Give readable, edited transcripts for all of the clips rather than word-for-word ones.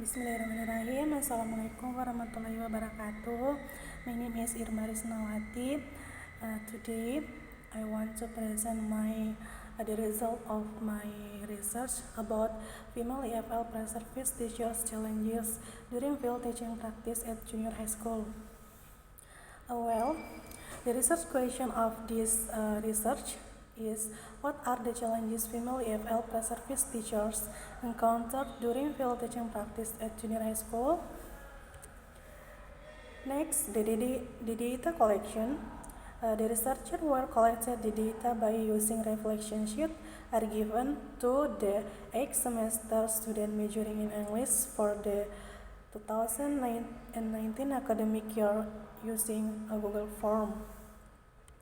Bismillahirrahmanirrahim. Assalamualaikum warahmatullahi wabarakatuh. My name is Irma Risnawati. Today I want to present the result of my research about female EFL pre-service teachers challenges during field teaching practice at junior high school. The research question of this research is, what are the challenges female EFL pre-service teachers encountered during field teaching practice at junior high school? Next, the data collection. The researchers were collected the data by using reflection sheets are given to the 8th semester student majoring in English for the 2019 academic year using a Google form.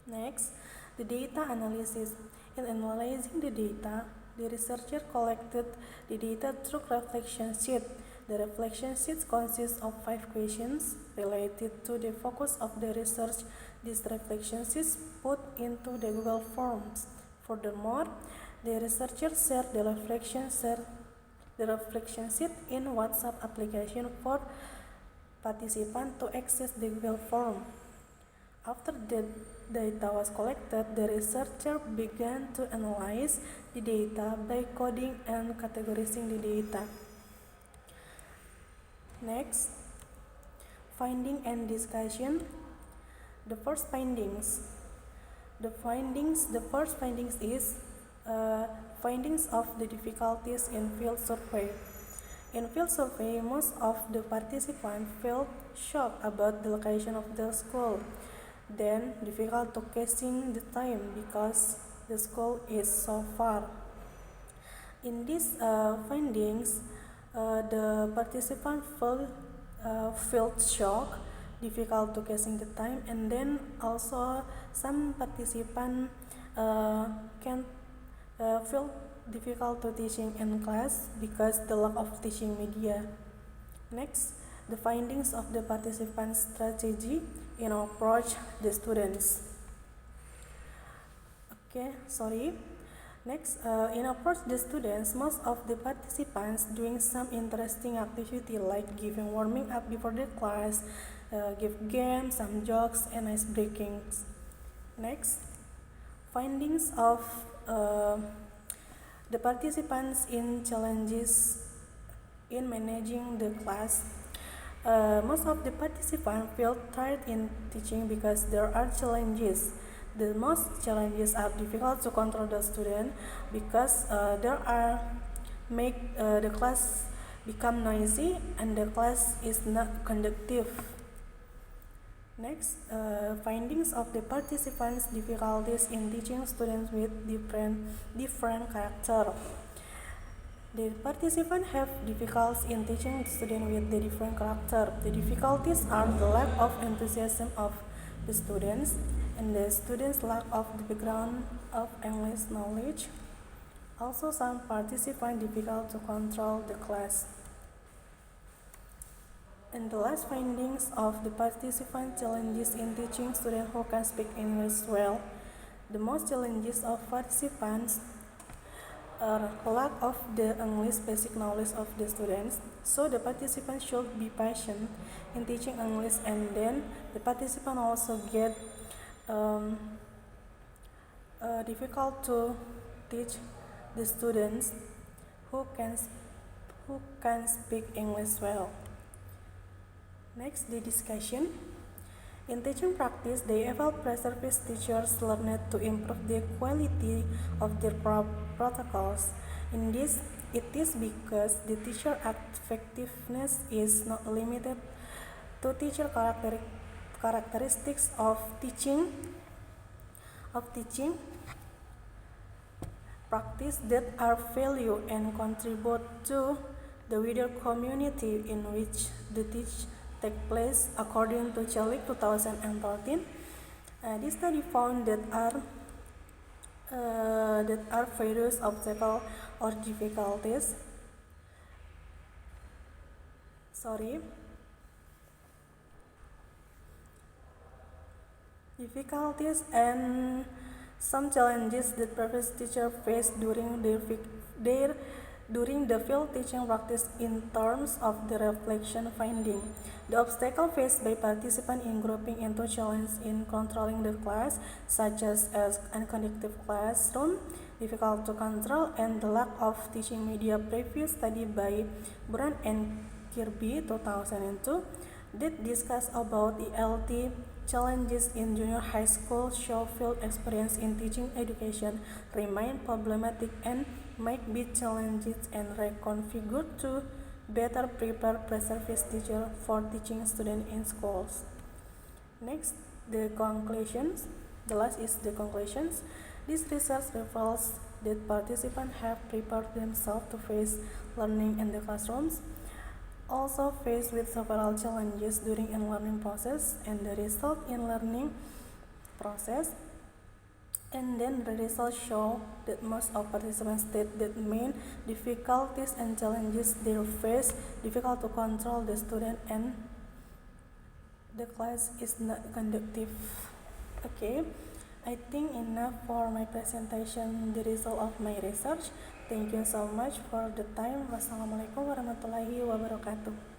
Next, the data analysis. In analyzing the data, the researcher collected the data through reflection sheet. The reflection sheet consists of 5 questions related to the focus of the research. These reflection sheets put into the Google Forms. Furthermore, the researcher shared the reflection sheet in WhatsApp application for participants to access the Google Form. After the data was collected, the researcher began to analyze the data by coding and categorizing the data. Next, finding and discussion. The first findings is findings of the difficulties in field survey. In field survey, most of the participants felt shocked about the location of the school. Then, difficult to guessing the time because the school is so far. In these findings, the participants felt shocked, difficult to guessing the time, and then also some participants can feel difficult to teaching in class because the lack of teaching media. Next, the findings of the participants' strategy in approach the students. Next, in approach the students, most of the participants doing some interesting activity like giving warming up before the class, give games, some jokes, and ice breakings. Next, findings of the participants in challenges in managing the class. Most of the participants feel tired in teaching because there are challenges. The most challenges are difficult to control the student because make the class become noisy and the class is not conducive. Next, findings of the participants' difficulties in teaching students with different character. The participants have difficulties in teaching students with the different character. The difficulties are the lack of enthusiasm of the students and the students' lack of the background of English knowledge. Also, some participants difficult to control the class. And the last findings of the participant challenges in teaching students who can speak English well. The most challenges of participants are lack of the English basic knowledge of the students. So the participants should be patient in teaching English, and then the participant also get difficult to teach the students who can speak English well. Next, the discussion. In teaching practice, the EFL pre-service teachers learned to improve the quality of their protocols. In this, it is because the teacher effectiveness is not limited to teacher characteristics of teaching practice that are valued and contribute to the wider community in which the teach take place. According to Chalik 2013, this study found that various obstacles or difficulties. Difficulties and some challenges that previous teachers face during their during the field teaching practice in terms of the reflection finding. The obstacle faced by participants in grouping into challenges in controlling the class, such as unconducive classroom, difficult to control, and the lack of teaching media. Previous study by Brown and Kirby 2002 did discuss about ELT challenges in junior high school show field experience in teaching education remain problematic and might be challenges and reconfigured to better prepare pre-service teacher for teaching students in schools. Next, the conclusions. The last is the conclusions. This research reveals that participants have prepared themselves to face learning in the classrooms, also faced with several challenges during a learning process, and the result in learning process. And then the results show that most of participants state that main difficulties and challenges they face difficult to control the student and the class is not conducive. Okay, I think enough for my presentation, the result of my research. Thank you so much for the time. Wassalamualaikum warahmatullahi wabarakatuh.